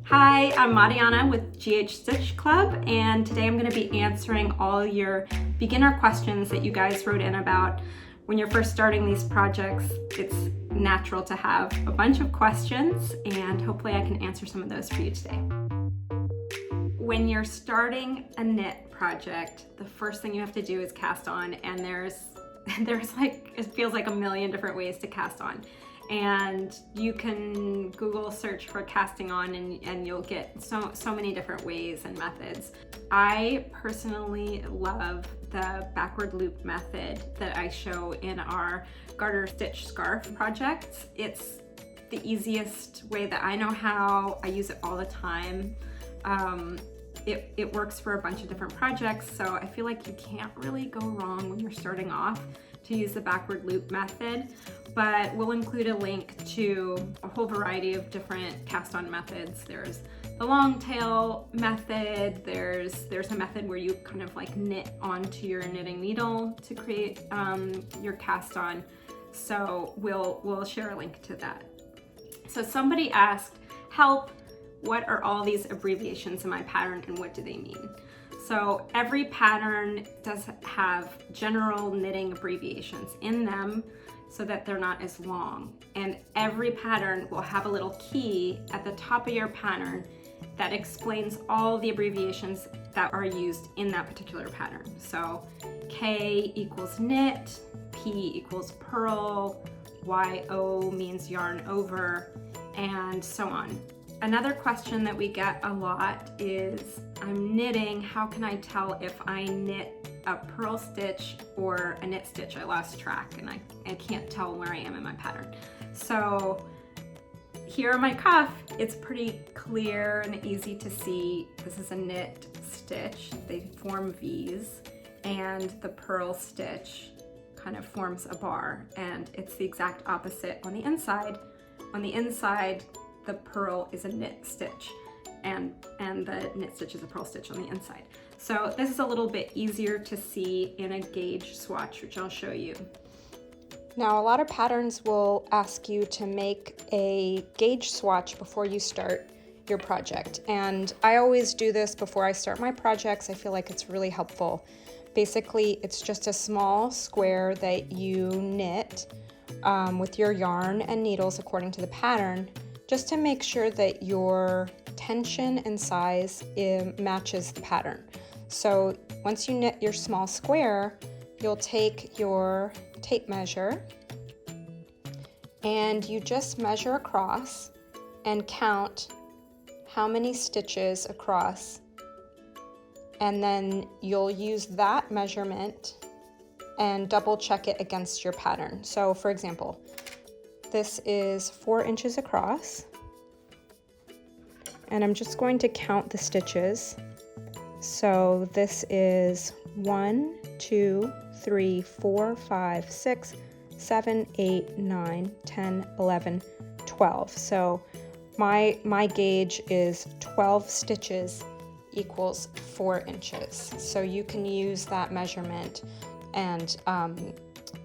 Hi, I'm Mariana with GH Stitch Club, and today I'm going to be answering all your beginner questions that you guys wrote in about when you're first starting these projects. It's natural to have a bunch of questions, and hopefully I can answer some of those for you today. When you're starting a knit project, the first thing you have to do is cast on, and there's like, it feels like a million different ways to cast on. And you can Google search for casting on and you'll get so many different ways and methods. I personally love the backward loop method that I show in our garter stitch scarf project. It's the easiest way that I know how. I use it all the time. It works for a bunch of different projects, so I feel like you can't really go wrong when you're starting off to use the backward loop method, but we'll include a link to a whole variety of different cast on methods. There's the long tail method, there's a method where you kind of like knit onto your knitting needle to create your cast on. So we'll share a link to that. So somebody asked, help, what are all these abbreviations in my pattern and what do they mean? So every pattern does have general knitting abbreviations in them so that they're not as long. And every pattern will have a little key at the top of your pattern that explains all the abbreviations that are used in that particular pattern. So K equals knit, P equals purl, YO means yarn over, and so on. Another question that we get a lot is, I'm knitting, how can I tell if I knit a purl stitch or a knit stitch? I lost track and I can't tell where I am in my pattern. So here on my cuff, it's pretty clear and easy to see. This is a knit stitch, they form V's, and the purl stitch kind of forms a bar, and it's the exact opposite on the inside. On the inside, the purl is a knit stitch and the knit stitch is a purl stitch on the inside. So this is a little bit easier to see in a gauge swatch, which I'll show you. Now, a lot of patterns will ask you to make a gauge swatch before you start your project. And I always do this before I start my projects. I feel like it's really helpful. Basically, it's just a small square that you knit with your yarn and needles according to the pattern, just to make sure that your tension and size matches the pattern. So once you knit your small square, you'll take your tape measure and you just measure across and count how many stitches across, and then you'll use that measurement and double check it against your pattern. So for example, this is 4 inches across, and I'm just going to count the stitches. So this is 1, 2, 3, 4, 5, 6, 7, 8, 9, 10, 11, 12. So my gauge is 12 stitches equals 4 inches. So you can use that measurement and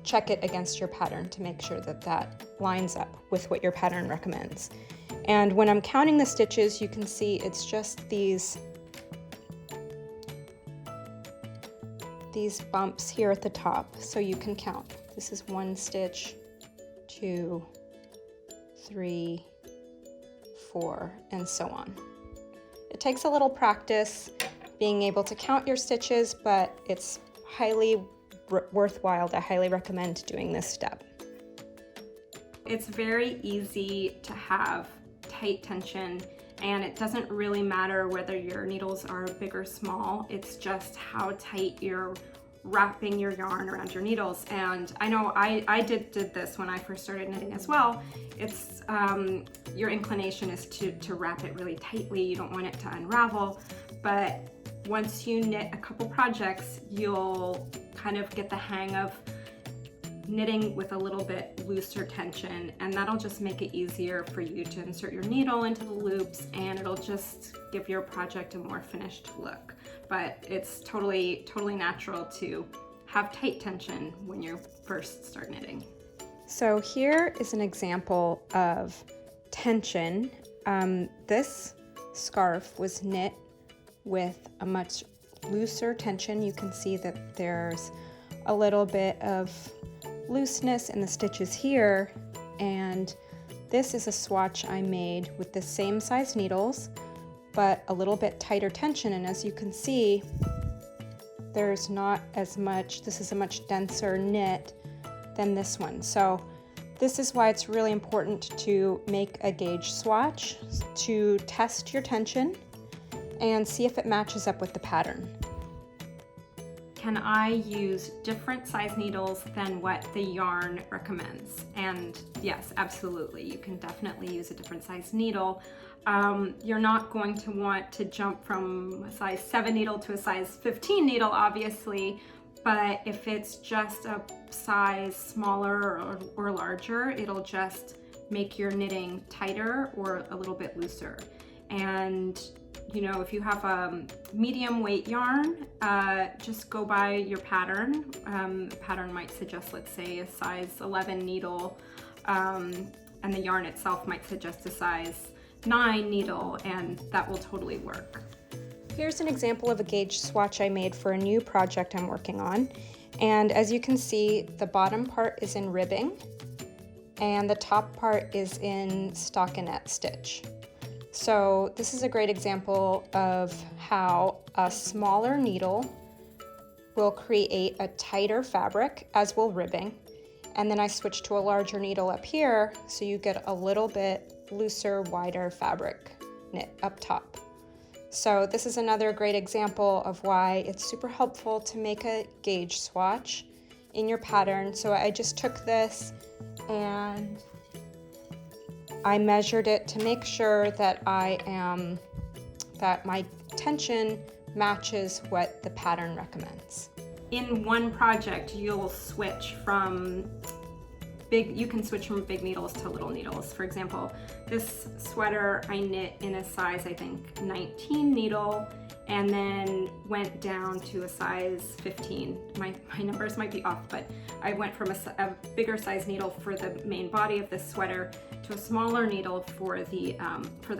check it against your pattern to make sure that that lines up with what your pattern recommends. And when I'm counting the stitches, you can see it's just these bumps here at the top, so you can count. This is 1 stitch, 2, 3, 4, and so on. It takes a little practice being able to count your stitches, but it's highly worthwhile. I highly recommend doing this step. It's very easy to have tight tension, and it doesn't really matter whether your needles are big or small. It's just how tight you're wrapping your yarn around your needles. And I know I did this when I first started knitting as well. It's your inclination is to wrap it really tightly. You don't want it to unravel, but once you knit a couple projects, you'll kind of get the hang of knitting with a little bit looser tension, and that'll just make it easier for you to insert your needle into the loops, and it'll just give your project a more finished look. But it's totally natural to have tight tension when you first start knitting. So here is an example of tension. This scarf was knit with a much looser tension. You can see that there's a little bit of looseness in the stitches here, and this is a swatch I made with the same size needles but a little bit tighter tension, and as you can see there's not as much, this is a much denser knit than this one. So this is why it's really important to make a gauge swatch to test your tension and see if it matches up with the pattern. Can I use different size needles than what the yarn recommends? And yes, absolutely. You can definitely use a different size needle. You're not going to want to jump from a size 7 needle to a size 15 needle, obviously, but if it's just a size smaller or larger, it'll just make your knitting tighter or a little bit looser. And you know, if you have a medium weight yarn, just go by your pattern. The pattern might suggest, let's say, a size 11 needle, and the yarn itself might suggest a size 9 needle, and that will totally work. Here's an example of a gauge swatch I made for a new project I'm working on. And as you can see, the bottom part is in ribbing and the top part is in stockinette stitch. So this is a great example of how a smaller needle will create a tighter fabric, as will ribbing. And then I switched to a larger needle up here so you get a little bit looser, wider fabric knit up top. So this is another great example of why it's super helpful to make a gauge swatch in your pattern. So I just took this and I measured it to make sure that that my tension matches what the pattern recommends. In one project, you'll switch from you can switch from big needles to little needles. For example, this sweater I knit in a size, I think, 19 needle, and then went down to a size 15. My numbers might be off, but I went from a bigger size needle for the main body of this sweater to a smaller needle for the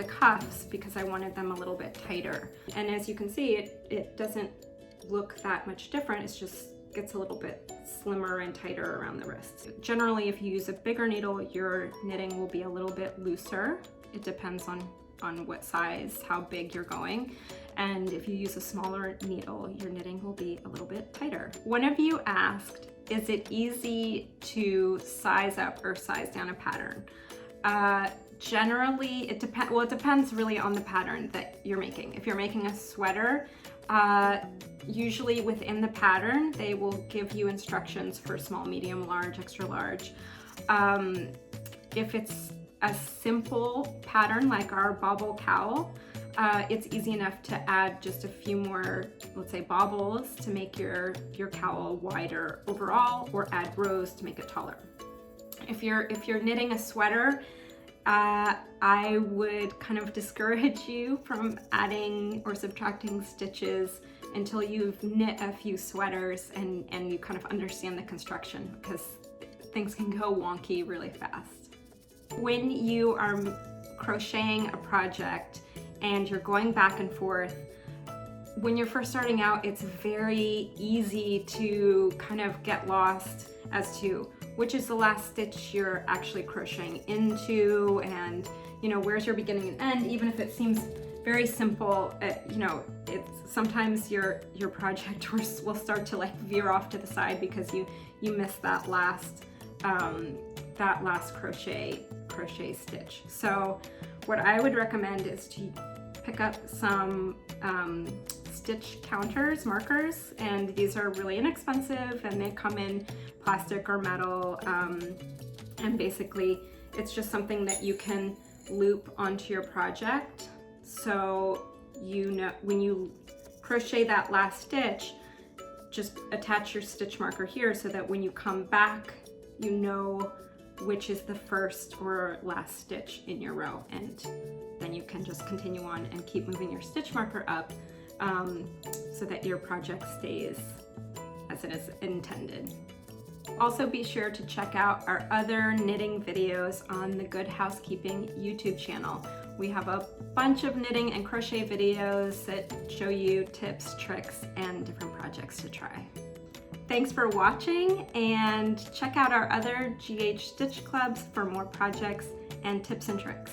cuffs because I wanted them a little bit tighter. And as you can see, it doesn't look that much different. It's just gets a little bit slimmer and tighter around the wrist. Generally, if you use a bigger needle, your knitting will be a little bit looser. It depends on what size, how big you're going. And if you use a smaller needle, your knitting will be a little bit tighter. One of you asked, is it easy to size up or size down a pattern? Generally, it depends really on the pattern that you're making. If you're making a sweater, usually within the pattern, they will give you instructions for small, medium, large, extra large. If it's a simple pattern like our bobble cowl, it's easy enough to add just a few more, let's say, bobbles to make your cowl wider overall, or add rows to make it taller. If you're knitting a sweater, I would kind of discourage you from adding or subtracting stitches until you've knit a few sweaters and you kind of understand the construction, because things can go wonky really fast. When you are crocheting a project and you're going back and forth, when you're first starting out, it's very easy to kind of get lost as to which is the last stitch you're actually crocheting into, and where's your beginning and end. Even if it seems very simple, it's sometimes your project will start to like veer off to the side because you missed that last crochet stitch. So what I would recommend is to pick up some stitch counters, markers, and these are really inexpensive and they come in plastic or metal, and basically it's just something that you can loop onto your project, so when you crochet that last stitch, just attach your stitch marker here so that when you come back, you know which is the first or last stitch in your row, and then you can just continue on and keep moving your stitch marker up so that your project stays as it is intended. Also, be sure to check out our other knitting videos on the Good Housekeeping YouTube channel. We have a bunch of knitting and crochet videos that show you tips, tricks, and different projects to try. Thanks for watching, and check out our other GH Stitch clubs for more projects and tips and tricks.